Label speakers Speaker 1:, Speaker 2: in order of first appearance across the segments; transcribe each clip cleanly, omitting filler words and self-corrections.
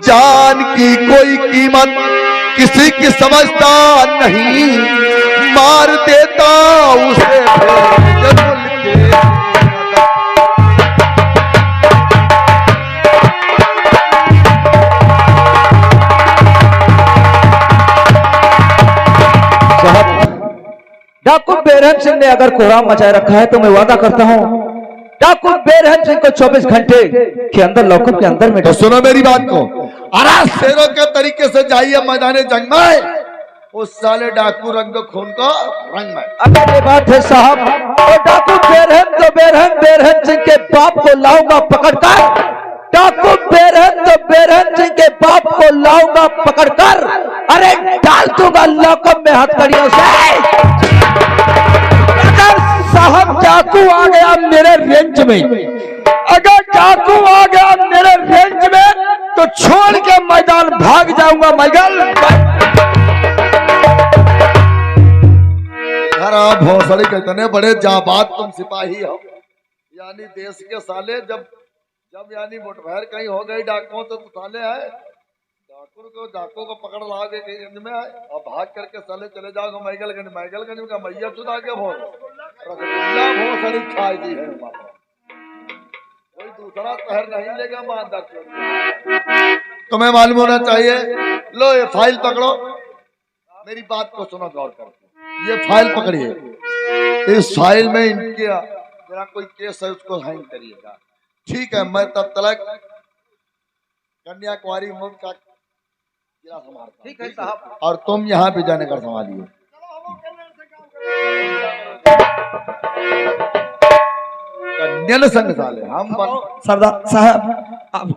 Speaker 1: जान की कोई कीमत किसी की समझता नहीं, मार देता उसे भेज मुल्क के।
Speaker 2: डाकू बेरहम सिंह ने अगर कोहराम मचाए रखा है तो मैं वादा करता हूँ डाकू बेरहम सिंह को 24 घंटे के अंदर लॉकअप के अंदर में।
Speaker 1: तो सुनो मेरी बात को, अरे शेरों के तरीके से जाइए मैदान जंग में, उस साले डाकू रंग खून को रंग में।
Speaker 2: अगर ये बात है साहब, तो डाकू बेरहम सिंह के बाप को लाऊंगा पकड़कर, डाकू बेरहम सिंह के बाप को लाऊंगा पकड़कर, अरे डाल दूंगा लॉकअप में हथकड़ियों से। अगर साहब डाकू आ गया मेरे रेंज में, अगर डाकू आ गया मेरे रेंज में तो छोड़ के मैदान भाग जाऊंगा मैगल।
Speaker 1: खराब भौसड़ी के इतने बड़े जाबाज तुम सिपाही हो, यानी देश के साले जब यानी मुठभेड़ कहीं हो गई डाकुओं तो साले आए डाकू को पकड़ लाओगे कहीं गंज में आए और भाग करके साले चले जाओगे मैगलगंज का मैया चुदा के भोर रसगुल्ला भौसड़ी खाई दी है, कोई दूसरा शहर नहीं लेगा मानदार। तुम्हें मालूम होना चाहिए, लो ये फाइल पकड़ो, मेरी बात को सुनो गौर करके, ये फाइल पकड़िए, इस फाइल में इनके मेरा कोई केस है उसको साइन करिएगा, ठीक है? मैं तब तक कन्याकुमारी मुल्क का जिला संभालता, ठीक है साहब, और तुम यहाँ पे जाने का संभालिए। कन्या संग साले हम
Speaker 2: सरदार साहब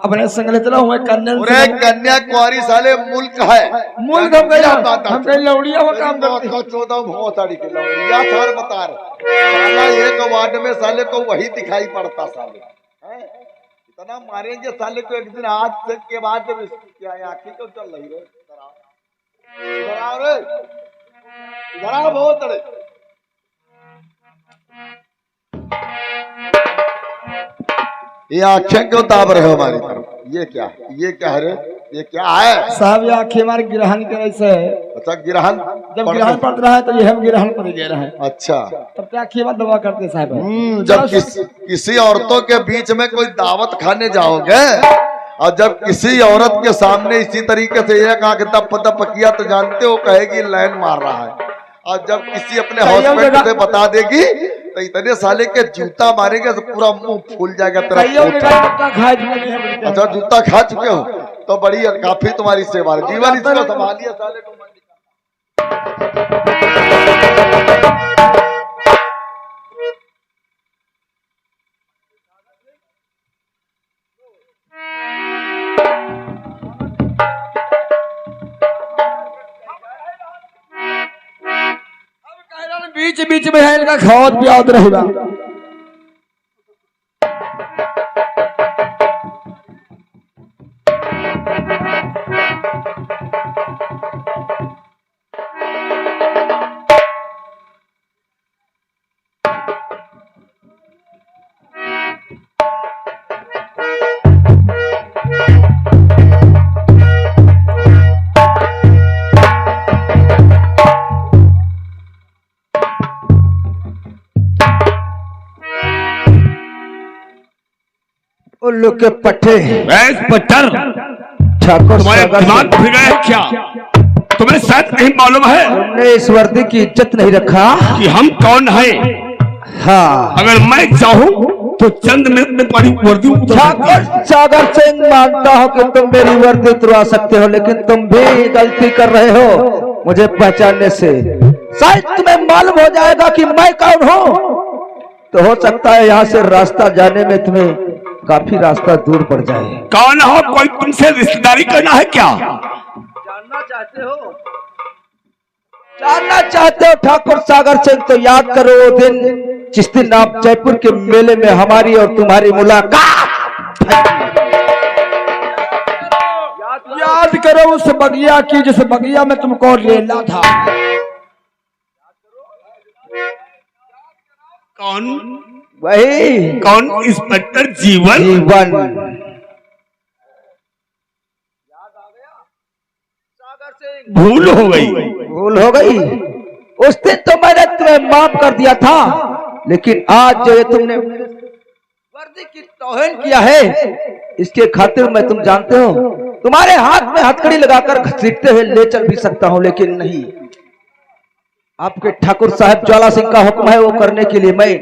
Speaker 2: अपने संग ले चला हुआ
Speaker 1: कन्याकुमारी साले मुल्क है,
Speaker 2: मुल्क हम कहीं लौड़िया हो काम करते हैं।
Speaker 1: 14 भौसड़ी के लौड़िया सर बता रहे साला एक वार्ड में साले को वही दिखाई पड़ता साले इतना मारेंगे साले को एक दिन आज तक के बाद जब क्या आखिर तो चल रही है बहुत ये आंखें क्यों ताब रहे हो हमारी तरफ? ये क्या है? ये क्या है
Speaker 2: साहब? ये आंखें हमारे गिरहन के ऐसे है।
Speaker 1: अच्छा गिरहन,
Speaker 2: जब गिरहन पड़ रहा है तो ये हम गिरहन पर गए रहे।
Speaker 1: अच्छा,
Speaker 2: तब क्या आंखें दवा करते साहब?
Speaker 1: जब किसी औरतों के बीच में कोई दावत खाने जाओगे और जब किसी औरत के सामने इसी तरीके से एक आंख तप तप किया तो जानते हो कहेगी लाइन मार रहा है, और जब किसी अपने हस्बैंड से बता देगी तो इतने साले के जूता मारेंगे तो पूरा मुंह फूल जाएगा तेरा। अच्छा जूता खा चुके हो तो बड़ी काफी तुम्हारी सेवा है, जीवन इसको संभालिए साले को।
Speaker 2: बीच में है इनका खावत पियावत रहेगा। उल्लू के पट्टे
Speaker 3: पत्थर
Speaker 2: ठाकुर
Speaker 3: तुम्हारे दिमाग फिर गया है क्या? तुम्हें शायद नहीं मालूम है
Speaker 2: हमने इस वर्दी की इज्जत नहीं रखा
Speaker 3: कि हम कौन है।
Speaker 2: हाँ,
Speaker 3: अगर मैं चाहूँ तो चंद मिनट में तुम्हारी वर्दी
Speaker 2: ठाकुर सागर सिंह मानता हो कि तुम मेरी वर्दी उतरवा सकते हो, लेकिन तुम भी गलती कर रहे हो मुझे पहचानने से। शायद तुम्हें मालूम हो जाएगा कि मैं कौन हूँ, तो हो सकता है यहाँ से रास्ता जाने में तुम्हें काफी रास्ता दूर पड़ जाए।
Speaker 3: कौन हो? कोई तुमसे रिश्तेदारी करना है क्या?
Speaker 2: जानना चाहते हो ठाकुर सागर सिंह? तो याद करो वो दिन जिस दिन आप जयपुर के मेले में हमारी और तुम्हारी मुलाकात। याद करो उस बगिया की जिस बगिया में तुमको लेना था।
Speaker 3: कौन?
Speaker 2: वही
Speaker 3: कौन? इंस्पेक्टर जीवन। भूल हो गई।
Speaker 2: भूल हो गई। उस दिन तो मैंने तुम्हें माफ कर दिया था, लेकिन आज जो ये तुमने वर्दी की तौहीन किया है, इसके खातिर मैं, तुम जानते हो, तुम्हारे हाथ में हथकड़ी लगाकर घसीटते हुए ले चल भी सकता हूं, लेकिन नहीं, आपके ठाकुर साहब ज्वाला सिंह का हुक्म है, वो करने के लिए मैं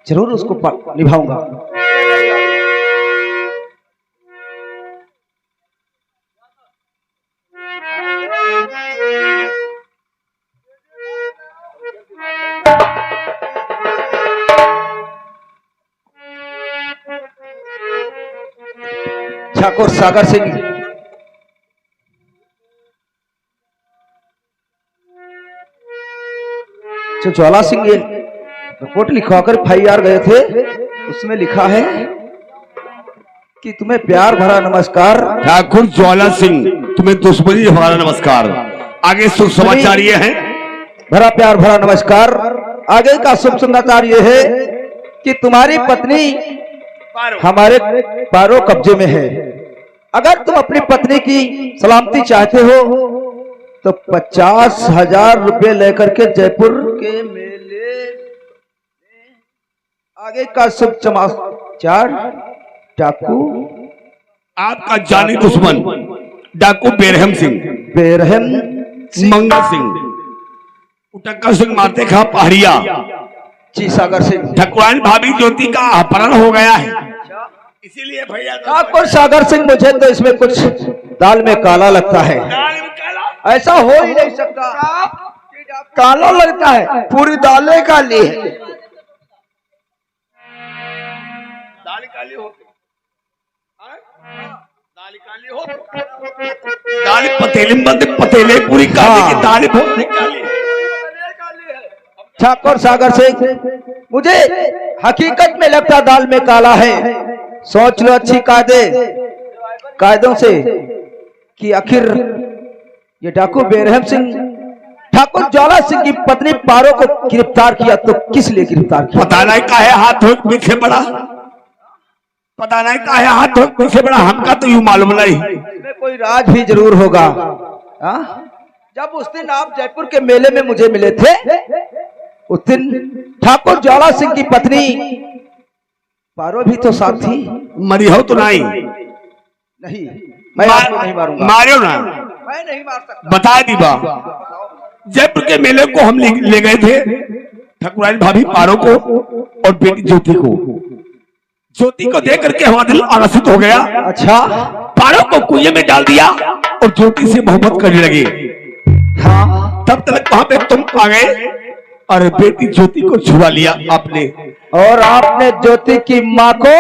Speaker 2: जरूर उसको निभाऊंगा। ठाकुर सागर सिंह जो ज्वाला सिंह ये रिपोर्ट लिखवाकर FIR गए थे, उसमें लिखा है कि तुम्हें प्यार भरा नमस्कार।
Speaker 3: ठाकुर ज्वाला सिंह, तुम्हें दुश्मनी भरा नमस्कार। आगे शुभ समाचार ये है,
Speaker 2: भरा प्यार भरा नमस्कार। आगे का शुभ समाचार ये है कि तुम्हारी पत्नी हमारे पारो कब्जे में है। अगर तुम अपनी पत्नी की सलामती चाहते हो तो 50,000 रुपए लेकर के जयपुर के मेले आगे का शुभ समाचार। डाकू,
Speaker 3: आपका जानी दुश्मन डाकू बेरहम सिंह,
Speaker 2: बेरहम
Speaker 3: मंगल सिंह, उटक्का सिंह मारते खा पहाड़िया,
Speaker 2: जी सागर सिंह,
Speaker 3: ठाकुरानी भाभी ज्योति का अपहरण हो गया है, इसीलिए भैया
Speaker 2: ठाकुर सागर सिंह, मुझे तो इसमें कुछ दाल में काला लगता है। ऐसा हो ही नहीं सकता। काला लगता है, पूरी दालें काली है।
Speaker 3: दाल काली होती, दाल काली हो, दाल पतेले बंद, पतेले पूरी काली की दाल बहुत काली है।
Speaker 2: ठाकुर सागर सिंह, मुझे हकीकत में लगता दाल में काला है। सोच लो अच्छी कायदों से कि आखिर ये डाकू बेरहम सिंह ठाकुर ज्वाला सिंह की पत्नी पारो को गिरफ्तार किया, तो किस लिए गिरफ्तार किया?
Speaker 3: पता नहीं काहे हाथ हो पीछे बड़ा, पता नहीं काहे हाथ हो पीछे बड़ा, हमका तो यूं मालूम नहीं।
Speaker 2: इसमें कोई राज भी जरूर होगा। जब उस दिन आप जयपुर के मेले में मुझे मिले थे, उस दिन ठाकुर ज्वाला सिंह की पत्नी पारो भी तो साथ थी।
Speaker 3: मरी हो तो नहीं?
Speaker 2: नहीं, मैं आपको नहीं मारूंगा।
Speaker 3: मारो ना,
Speaker 2: मैं नहीं मार सकता।
Speaker 3: बता दी बा, जयपुर के मेले को हम ले गए थे, ठाकुरानी भाभी पारो को और बेटी ज्योति को। ज्योति को देख करके हमारा दिल आकर्षित हो गया।
Speaker 2: अच्छा,
Speaker 3: पारो को कुएं में डाल दिया और ज्योति से मोहब्बत करने लगे। हाँ, तब तक वहां पे तुम आ गए और बेटी ज्योति को छुड़ा लिया आपने,
Speaker 2: और आपने ज्योति की माँ को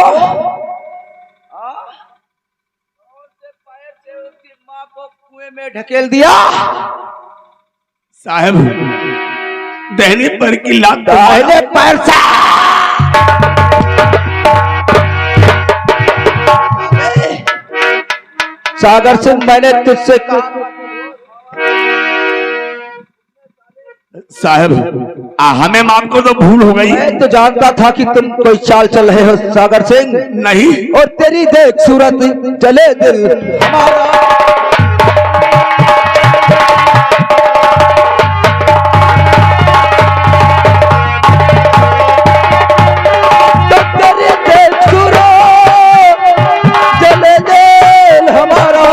Speaker 2: कुएं में ढकेल दिया।
Speaker 3: साहब, दहने पर की लात,
Speaker 2: दाहिने पैर से सागर सिंह, मैंने तुझसे
Speaker 3: साहब हमें माफ को तो भूल हो गई।
Speaker 2: मैं तो जानता था कि तुम कोई चाल चल रहे हो सागर सिंह।
Speaker 3: नहीं,
Speaker 2: और तेरी देख सूरत चले दिल हमारा। तेरी देख सूरत चले दिल हमारा,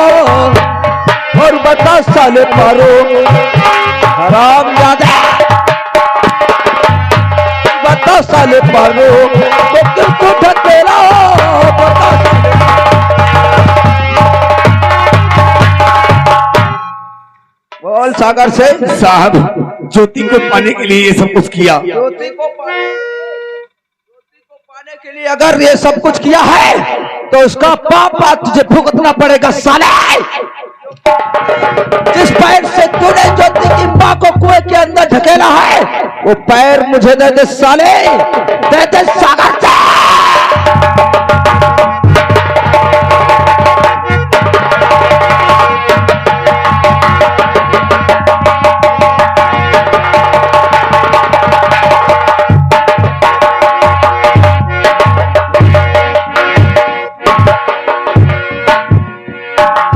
Speaker 2: और बता साले पारो हराम ज्यादा, बता साले पारो तो किसको ठकेला, बता बोल सागर से।
Speaker 3: साहब, ज्योति को पाने के लिए ये सब कुछ किया।
Speaker 2: ज्योति को पाने के लिए अगर ये सब कुछ किया है तो उसका पाप आज तुझे भुगतना पड़ेगा साले। जिस पैर से तूने ज्योति की मां को कुएं के अंदर ढकेला है, वो पैर मुझे दे दे साले, दे दे सागर से।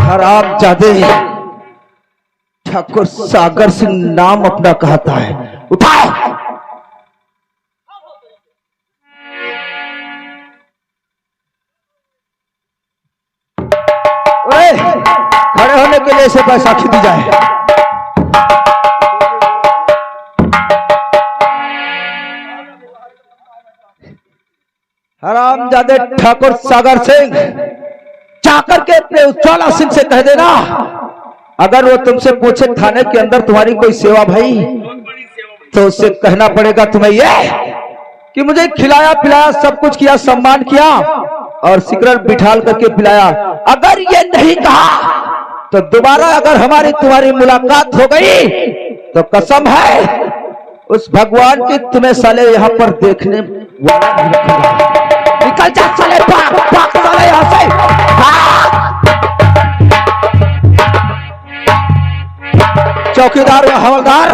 Speaker 2: हराम जादे, ठाकुर सागर सिंह नाम अपना कहता है। उठाओ। खड़े होने के लिए इसे साक्षी दी जाए। हरामजादे ठाकुर सागर सिंह, जाकर के अपने उज्ज्वला सिंह से कह देना, अगर वो तुमसे पूछे थाने के अंदर तुम्हारी कोई सेवा भाई, तो उससे कहना पड़ेगा तुम्हें ये कि मुझे खिलाया पिलाया, सब कुछ किया, सम्मान किया और सिगरेट बिठाल करके पिलाया। अगर ये नहीं कहा तो दोबारा अगर हमारी तुम्हारी मुलाकात हो गई तो कसम है उस भगवान की तुम्हें साले यहाँ पर देखने वाला नहीं रखूंगा। निकल जा साले, भाग साले यहाँ से, चौकीदार व हवलदार,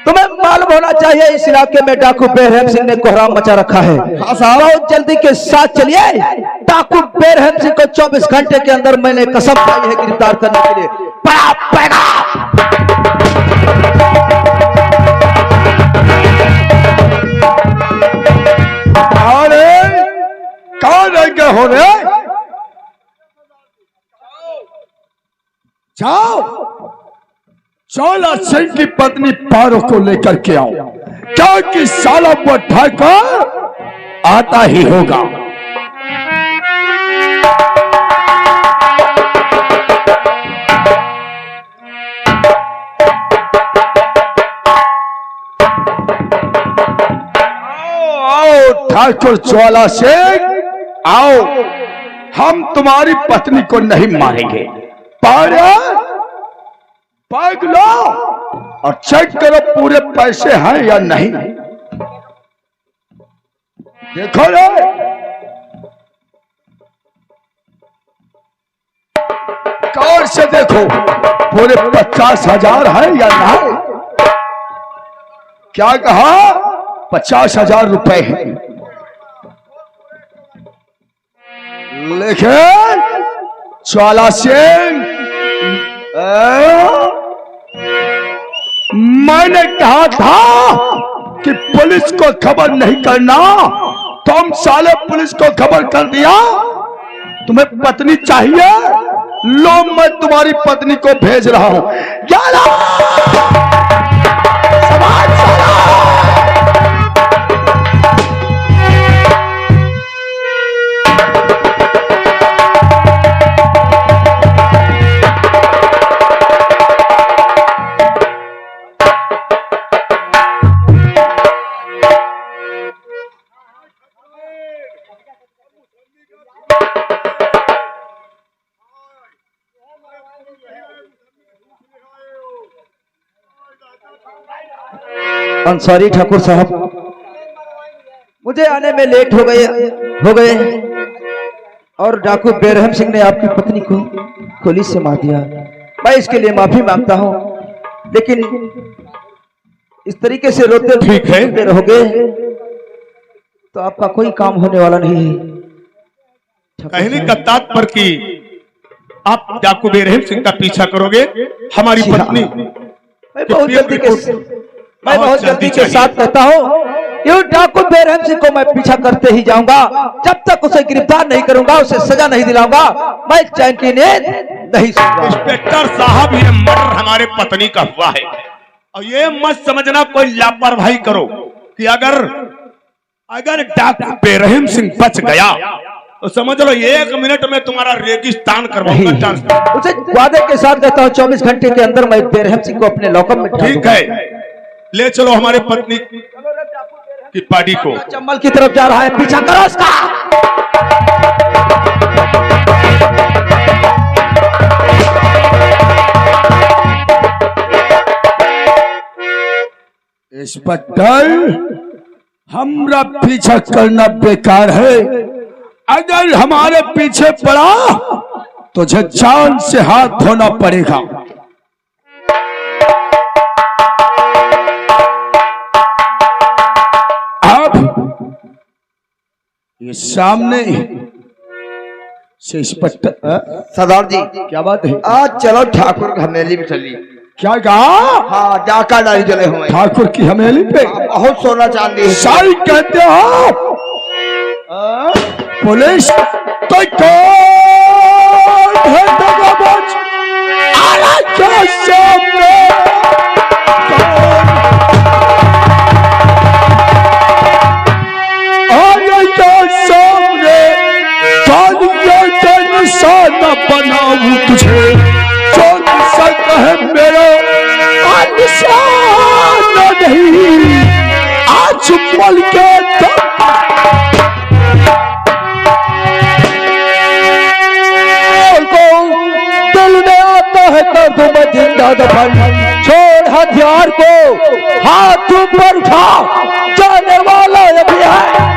Speaker 2: तुम्हें मालूम होना चाहिए इस इलाके में डाकू बेरहम सिंह ने कोहराम मचा रखा है। बहुत जल्दी के साथ चलिए। डाकू बेरहम सिंह को 24 घंटे के अंदर मैंने कसम खाई है गिरफ्तार करने के लिए। बड़ा पैगाम।
Speaker 3: कौन है क्या हो रहे? जाओ, चौला सिंह की पत्नी पारो को लेकर के आओ, क्योंकि साला वो ठाकुर आता ही होगा। आओ ठाकुर ज्वाला सिंह, आओ, हम तुम्हारी पत्नी को नहीं मारेंगे। बैग लो और चेक करो पूरे पैसे हैं या नहीं। देखो रे, गौर से देखो, पूरे 50,000 है या नहीं। क्या कहा? 50,000 रुपए हैं। लेकिन ज्वाला सिंह, मैंने कहा था कि पुलिस को खबर नहीं करना, तुम साले पुलिस को खबर कर दिया। तुम्हें पत्नी चाहिए? लो, मैं तुम्हारी पत्नी को भेज रहा हूं।
Speaker 2: अंसारी ठाकुर साहब, मुझे आने में लेट हो गए और डाकू बेरहम सिंह ने आपकी पत्नी को गोली से मार दिया। मैं इसके लिए माफी मांगता हूं, लेकिन इस तरीके से रोते
Speaker 3: ठीक है
Speaker 2: रहोगे तो आपका कोई काम होने वाला नहीं है।
Speaker 3: कहने का तात्पर्य कि आप डाकू बेरहम सिंह का पीछा करोगे, हमारी पत्नी।
Speaker 2: मैं बहुत जल्दी के साथ कहता हूँ, क्यों डाकू बेरहम सिंह को मैं पीछा करते ही जाऊंगा। जब तक उसे गिरफ्तार नहीं करूंगा, उसे सजा नहीं दिलाऊंगा, मैं चैन की नींद नहीं सोऊंगा।
Speaker 3: इंस्पेक्टर साहब, ये मर्डर हमारे पत्नी का हुआ है और ये मत समझना कोई लापरवाही करो कि अगर डाकू बेरहम सिंह बच गया तो समझ लो 1 मिनट में तुम्हारा रेगिस्तान करवाऊंगा।
Speaker 2: उसे वादे के साथ कहता हूँ 24 घंटे के अंदर मैं बेरहम सिंह को अपने लॉकअप में
Speaker 3: ठीक है, ले चलो हमारे पत्नी की पार्टी को।
Speaker 2: चंबल की तरफ जा रहा है, पीछा करो उसका।
Speaker 3: इंस्पेक्टर, हमरा पीछा करना बेकार है। अगर हमारे पीछे पड़ा तो जान से हाथ धोना पड़ेगा। अब ये इंस्पेक्टर
Speaker 2: सरदार जी
Speaker 3: क्या बात है?
Speaker 2: आज चलो ठाकुर की हवेली में चलिए।
Speaker 3: क्या कहा?
Speaker 2: हाँ डाका डाली चले हुए
Speaker 3: ठाकुर की हवेली पे?
Speaker 2: बहुत सोना चांदी है।
Speaker 3: साई कहते हो पुलिस तो कौन है दगाबाज? आला क्या सामने आला क्या सामने तालिया का निशाना बनाऊं तुझे जो सक है मेरा निशाना नहीं आज पल के दिल में आता है तब मैं जिंदा दफन छोड़ हथियार को हाथ ऊपर उठा जाने वाला अभी है।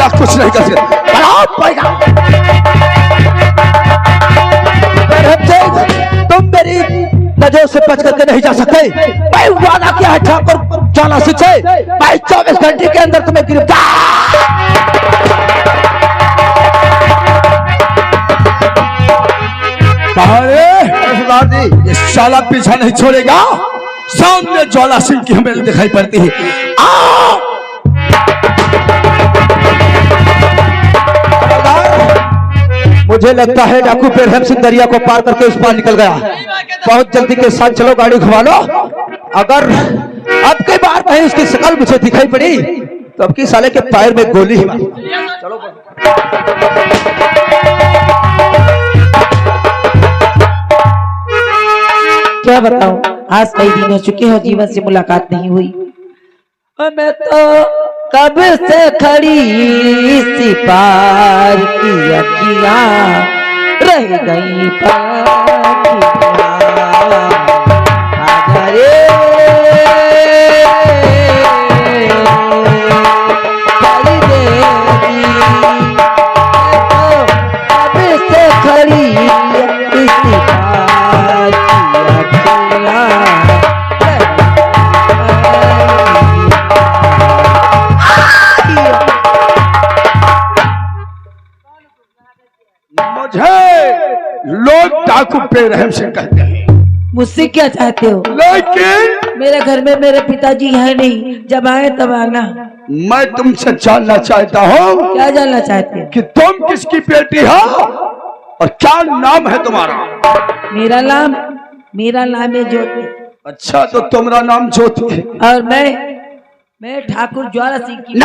Speaker 3: कुछ नहीं कर सकते तुम मेरी नजरों से बच करके नहीं जा सकते। मैं वादा किया है ठाकुर ज्वाला सिंह से, मैं 24 घंटे के अंदर तुम्हें गिरफ्तार। सरदार जी ये साला पीछा नहीं छोड़ेगा। सामने ज्वाला सिंह की हमें दिखाई पड़ती है। मुझे लगता है डाकू बेरहम सिंह दरिया को पार करके उस पार निकल गया। बहुत जल्दी के साथ चलो, गाड़ी घुमा लो। अगर अब की बार कहीं उसकी शक्ल मुझे दिखाई पड़ी तो अब की साले के पैर में गोली ही मार। चलो
Speaker 4: क्या बताऊं, आज कई दिन हो चुके हो जीवन से मुलाकात नहीं हुई। और मैं तो कब से खड़ी सी पार की अखियां रह गई
Speaker 3: लोग डाकू बेरहम सिंह कहते हैं।
Speaker 4: मुझसे क्या चाहते हो?
Speaker 3: लेकिन
Speaker 4: मेरे घर में मेरे पिताजी है नहीं, जब आए तब आना।
Speaker 3: मैं तुमसे जानना चाहता हूँ।
Speaker 4: क्या जानना चाहते हो?
Speaker 3: कि तुम किसकी बेटी हो और क्या नाम है तुम्हारा?
Speaker 4: मेरा नाम है ज्योति।
Speaker 3: अच्छा तो तुम्हारा नाम ज्योति है
Speaker 4: और मैं ठाकुर ज्वाला सिंह की।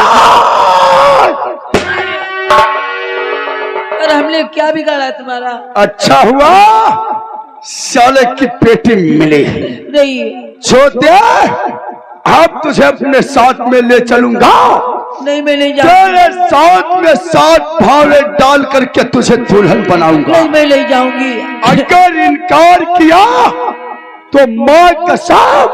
Speaker 4: और हमने क्या बिगाड़ा तुम्हारा?
Speaker 3: अच्छा हुआ साले की बेटी मिली।
Speaker 4: नहीं
Speaker 3: छोटे अब तुझे अपने साथ में ले चलूंगा।
Speaker 4: नहीं मैं नहीं
Speaker 3: तेरे साथ में 7 भावले डाल करके तुझे दुल्हन बनाऊंगा।
Speaker 4: नहीं मैं ले जाऊंगी।
Speaker 3: अगर इनकार किया तो मां कसम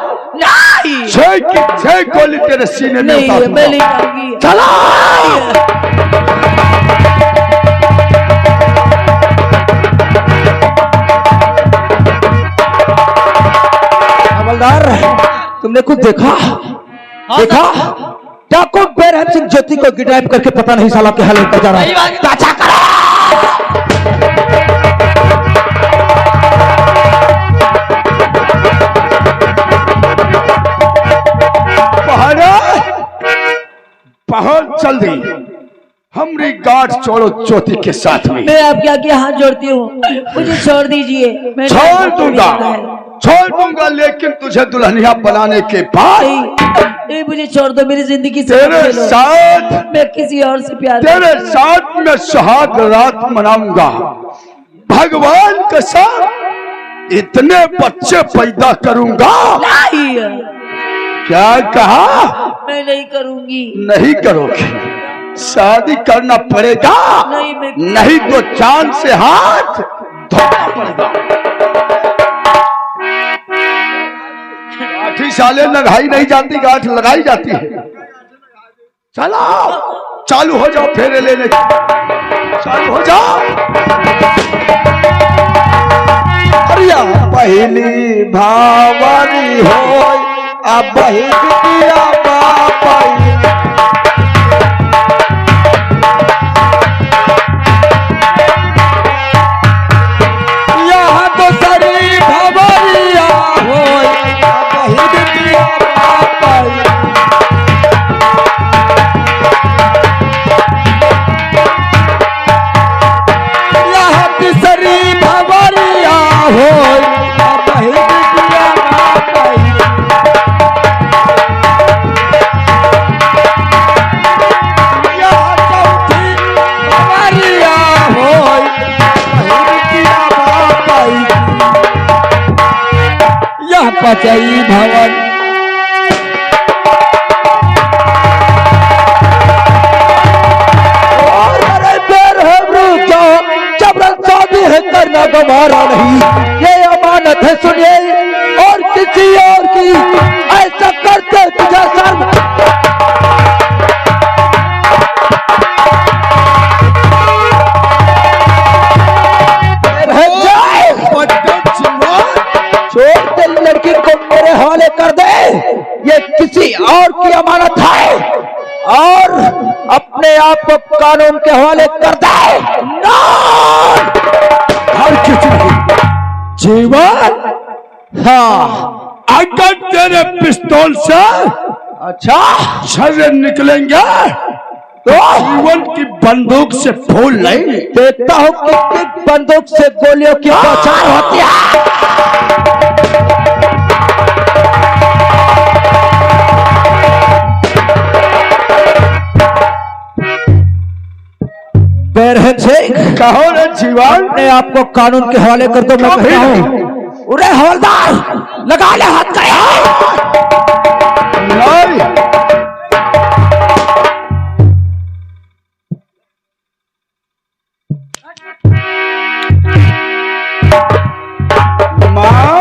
Speaker 3: 6 की 6 गोली तेरे सीने में उतार दूंगा।
Speaker 4: मैं ले जाऊंगी।
Speaker 3: चला
Speaker 2: तुमने कुछ देखा? देखा डाकू बेरहम सिंह ज्योति को किडनैप करके पता नहीं साला के हाल लेकर जा रहा है। चाचा करो। बहुत जल्दी हमरी गांठ छोड़ो ज्योति के साथ में।
Speaker 4: मैं आपके आगे हाथ जोड़ती हूँ, मुझे छोड़ दीजिए। मैं
Speaker 3: छोड़ दूंगा लेकिन तुझे दुल्हनिया बनाने के बाद
Speaker 4: नहीं, मुझे छोड़ दो। मेरी जिंदगी से
Speaker 3: तेरे साथ
Speaker 4: मैं किसी और से प्यार
Speaker 3: तेरे साथ में सुहाग रात मनाऊंगा। भगवान के साथ इतने बच्चे पैदा करूंगा
Speaker 2: क्या कहा?
Speaker 4: मैं नहीं करूंगी।
Speaker 2: नहीं करोगे? शादी करना पड़ेगा।
Speaker 4: नहीं, मैं
Speaker 2: नहीं तो चांद से हाथ धोना पड़ेगा। गाठी साले लगाई नहीं जाती, गाठ लगाई जाती है। चलो चालू हो जाओ, फेरे लेने चालू हो जाओ। अरिया पहली भावरी हो अब बिटिया बापाई। यहाँ तो सारी भावरिया हो अब बिटिया बापाई। यहाँ तो सारी भावरिया हो अब बिटिया बापाई। पचई भवन शादी है करना गवारा नहीं, ये अमानत है सुनिए, और किसी और की ऐसा करते तुझे शर्म। लड़की को मेरे हवाले कर दे, ये किसी और की अमानत है, और अपने आप को कानून के हवाले कर दे। हर किसी जीवन, हाँ, अगर तेरे पिस्तौल से अच्छा शरीर निकलेंगे तो जीवन की बंदूक से फूल नहीं। देखता हूँ कितनी बंदूक से गोलियों की बौछार होती है। कहो रे जीवन, ने आपको कानून के हवाले कर दो। मैं कहता हूँ उरे हवलदार, लगा ले हाथ का। माँ,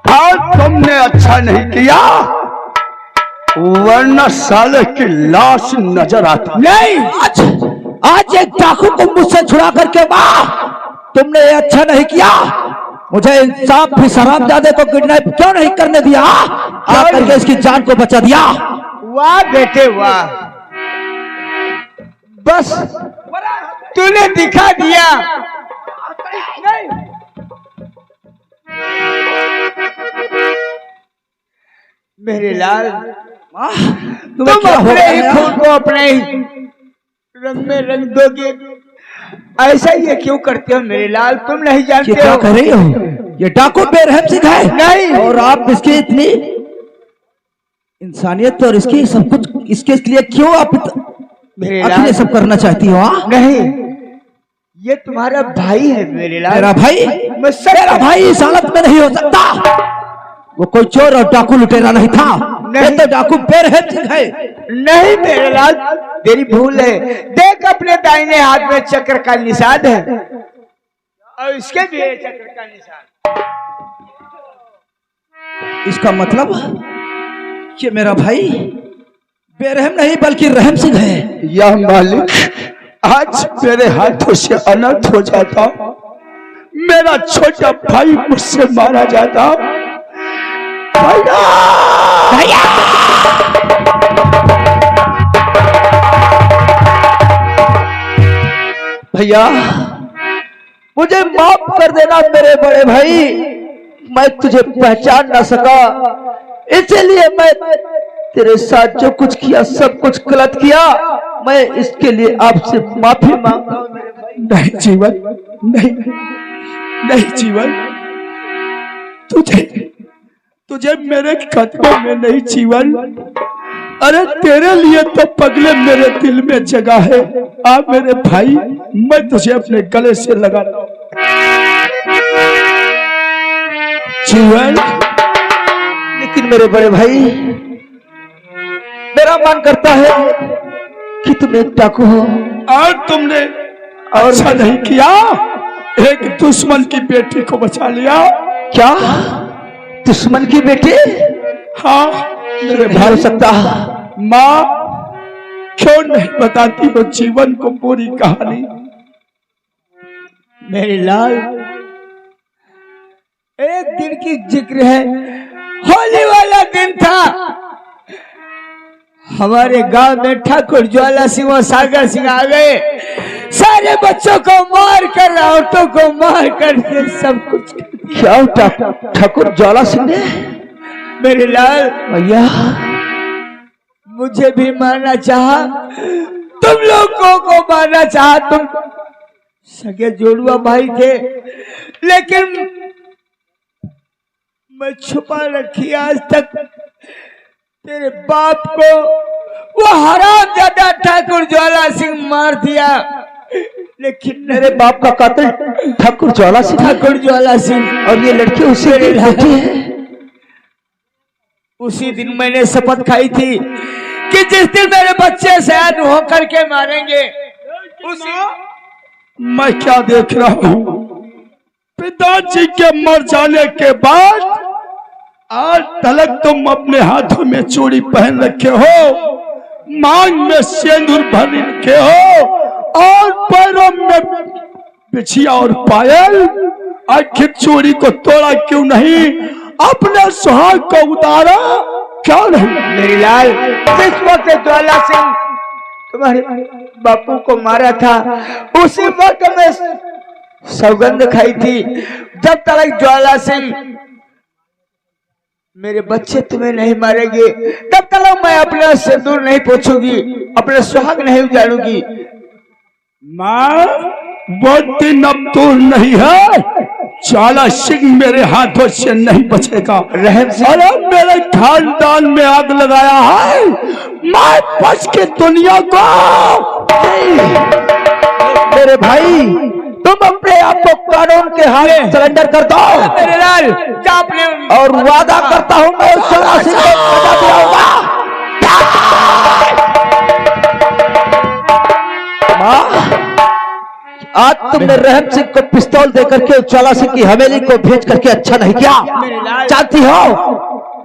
Speaker 2: आज तुमने अच्छा नहीं किया, वरना साले की लाश नजर आती नहीं। आज एक डाकू को मुझसे छुड़ा करके माँ, तुमने ये अच्छा नहीं किया। मुझे इंसाफ भी हरामजादे को किडनैप क्यों नहीं करने दिया, आकर के इसकी जान को बचा दिया। वाह बेटे वाह, बस तूने दिखा दिया। मेरे लाल, तुम अपने ही खून को अपने ही रंग में रंग दोगे। ऐसा ये क्यों करते हो मेरे लाल? तुम नहीं जानते हो क्या कर रही हो? ये डाकू बेरहम सिंह है। नहीं, और आप इसकी इतनी इंसानियत और इसकी सब कुछ इसके लिए क्यों आप मेरे लाल सब करना चाहती हो? नहीं, ये तुम्हारा भाई है मेरे लाल। मेरा भाई? मेरा भाई इस हालत में नहीं हो सकता। वो कोई चोर और डाकू लुटेरा नहीं था, ये तो डाकू बेरहम सिंह है। नहीं मेरे लाल, तेरी भूल है। देख अपने दाहिने हाथ में चक्र का निशान है, और इसके भी है चक्र का निशान। इसका मतलब ये मेरा भाई बेरहम नहीं बल्कि रहम सिंह है। यह मालिक, आज मेरे हाथों से अनर्थ हो जाता, मेरा छोटा भाई मुझसे मारा जाता। भैया, भैया, भैया, मुझे माफ कर देना मेरे बड़े भाई, मैं तुझे पहचान ना सका, इसलिए मैं तेरे साथ जो कुछ किया सब कुछ गलत किया। मैं इसके लिए आपसे माफी मांगता हूं मेरे भाई। नहीं जीवन, नहीं नहीं जीवन, तुझे मेरे कदमों में नहीं जीवन। अरे तेरे लिए तो पगले मेरे दिल में जगह है। आ मेरे भाई, मैं तुझे अपने गले से लगाता हूं। जीवन, लेकिन मेरे बड़े भाई, मेरा मन करता है कि तुम एक डाकू हो
Speaker 3: और तुमने
Speaker 2: और
Speaker 3: अच्छा नहीं किया, एक दुश्मन की बेटी को बचा लिया।
Speaker 2: क्या दुश्मन की बेटी?
Speaker 3: हाँ मेरे
Speaker 2: नहीं हो सकता।
Speaker 3: माँ क्यों नहीं बताती वो जीवन को पूरी कहानी?
Speaker 5: मेरे लाल, एक दिन की जिक्र है, होली वाला दिन था। हमारे गांव में ठाकुर ज्वाला सिंह और सागर सिंह आ गए। सारे बच्चों को मार कर, औरतों को मार कर के सब कुछ।
Speaker 2: क्या ठाकुर ज्वाला सिंह ने?
Speaker 5: मेरे लाल
Speaker 2: भैया,
Speaker 5: मुझे भी मारना चाहा, तुम लोगों को मारना चाहा। तुम सगे जोड़ुआ भाई थे, लेकिन मैं छुपा रखी आज तक। तेरे बाप को वो हरामजादा ठाकुर ज्वाला सिंह मार दिया, लेकिन
Speaker 2: मेरे बाप का कातिल ठाकुर ज्वाला सिंह।
Speaker 5: ठाकुर ज्वाला सिंह
Speaker 2: और ये लड़की उसी की बेटी है।
Speaker 5: उसी दिन मैंने शपथ खाई थी कि जिस दिन मेरे बच्चे शहद होकर के मारेंगे, उसी
Speaker 3: मैं क्या देख रहा हूँ? पिताजी के मर जाने के बाद आज तलक तुम अपने हाथों में चूड़ी पहन रखे हो, मांग में सिंदूर भर रखे हो और पैरों में बिछिया और पायल। आखिर चूड़ी को तोड़ा क्यों नहीं? अपने सुहाग को उतारा क्यों नहीं?
Speaker 5: मेरी लाल, जिस वक्त ज्वाला सिंह तुम्हारे बापू को मारा था, उसी वक्त में सौगंध खाई थी, जब तक ज्वाला सिंह मेरे बच्चे तुम्हें नहीं मारेंगे, तब तक मैं अपना सिंदूर नहीं पोछूंगी, अपना सुहाग नहीं उजाड़ूंगी।
Speaker 3: माँ, वो दिन अब दूर नहीं है। ज्वाला सिंह मेरे हाथों से नहीं बचेगा।
Speaker 5: रहम सिंह,
Speaker 3: अरे मेरे खानदान में आग लगाया है, मैं बच के दुनिया को।
Speaker 2: मेरे भाई, तुम अपने आप को कानून के हाथ सरेंडर कर दो।
Speaker 5: मेरे लाल, जा अपने
Speaker 2: और वादा करता हूं मैं उस ज्वाला सिंह को सजा दिलाऊंगा। माँ, आज तुमने रहम सिंह को पिस्तौल देकर के ज्वाला सिंह की हवेली को भेज करके अच्छा नहीं किया। जानती हो,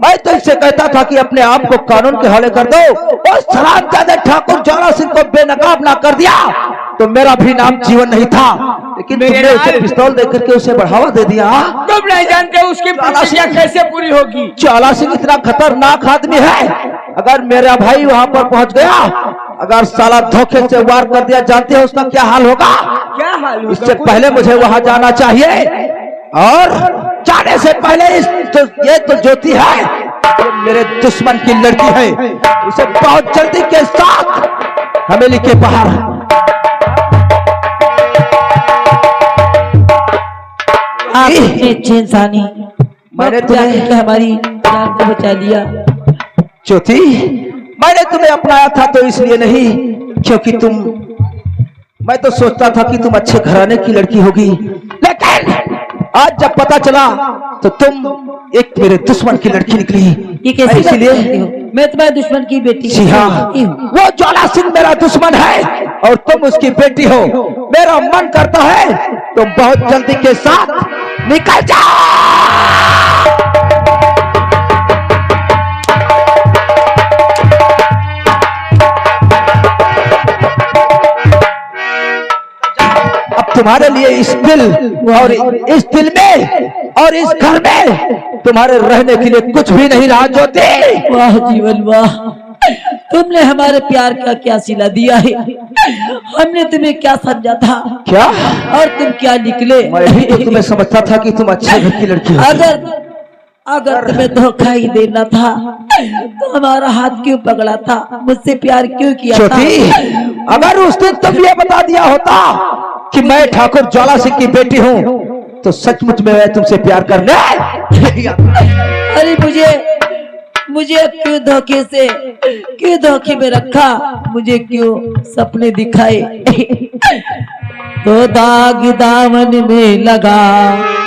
Speaker 2: मैं तो इससे कहता था कि अपने आप को कानून के हवाले कर दो और सलामजादे ठाकुर ज्वाला सिंह को बेनकाब ना कर दिया तो मेरा भी नाम जीवन नहीं था। लेकिन तुमने उसे पिस्तौल देकर के उसे बढ़ावा दे दिया।
Speaker 5: तुम नहीं जानते उसकी प्रतिक्रिया कैसे पूरी होगी।
Speaker 2: ज्वाला सिंह इतना खतरनाक आदमी है, अगर मेरा भाई वहां पर पहुंच गया, अगर साला धोखे से वार कर दिया, जानते हो उसका क्या हाल होगा?
Speaker 5: क्या हाल होगा?
Speaker 2: इससे पहले मुझे वहां जाना चाहिए और जाने से पहले ये तो ज्योति है, ये मेरे दुश्मन की लड़की है, उसे बहुत जल्दी के साथ हवेली के बाहर।
Speaker 4: आपने इंसानी
Speaker 2: मैंने तुम्हें
Speaker 4: हमारी जान को बचा लिया।
Speaker 2: ज्योति, मैंने तुम्हें अपनाया था तो इसलिए नहीं क्योंकि मैं तो सोचता था कि तुम अच्छे घराने की लड़की होगी, लेकिन आज जब पता चला तो तुम एक मेरे दुश्मन की लड़की निकली।
Speaker 4: ये कैसे
Speaker 2: इसलिए
Speaker 4: मैं तुम्हारे दुश्मन की बेटी?
Speaker 2: जी हाँ, वो ज्वाला सिंह मेरा दुश्मन है और तुम उसकी बेटी हो। मेरा मन करता है तुम बहुत जल्दी के साथ निकल जाओ। अब तुम्हारे लिए इस दिल और इस दिल में और इस घर में तुम्हारे रहने के लिए कुछ भी नहीं रहा ज्योति।
Speaker 4: वाह जीवन वाह, तुमने हमारे प्यार का क्या सिला दिया है। हमने तुम्हें क्या समझा था,
Speaker 2: क्या
Speaker 4: और तुम क्या निकले।
Speaker 2: मैं भी तो तुम्हें समझता था कि तुम अच्छे घर की लड़की हो।
Speaker 4: अगर तुम्हें धोखा ही देना था तो हमारा हाथ क्यों पकड़ा था, मुझसे प्यार क्यों किया था?
Speaker 2: ज्योति, अगर उस दिन तुम ये बता दिया होता कि मैं ठाकुर ज्वाला सिंह की बेटी हूँ तो सचमुच में मैं तुमसे प्यार करने।
Speaker 4: अरे मुझे क्यों धोखे में रखा, मुझे क्यों सपने दिखाए। तो दाग दामन में लगा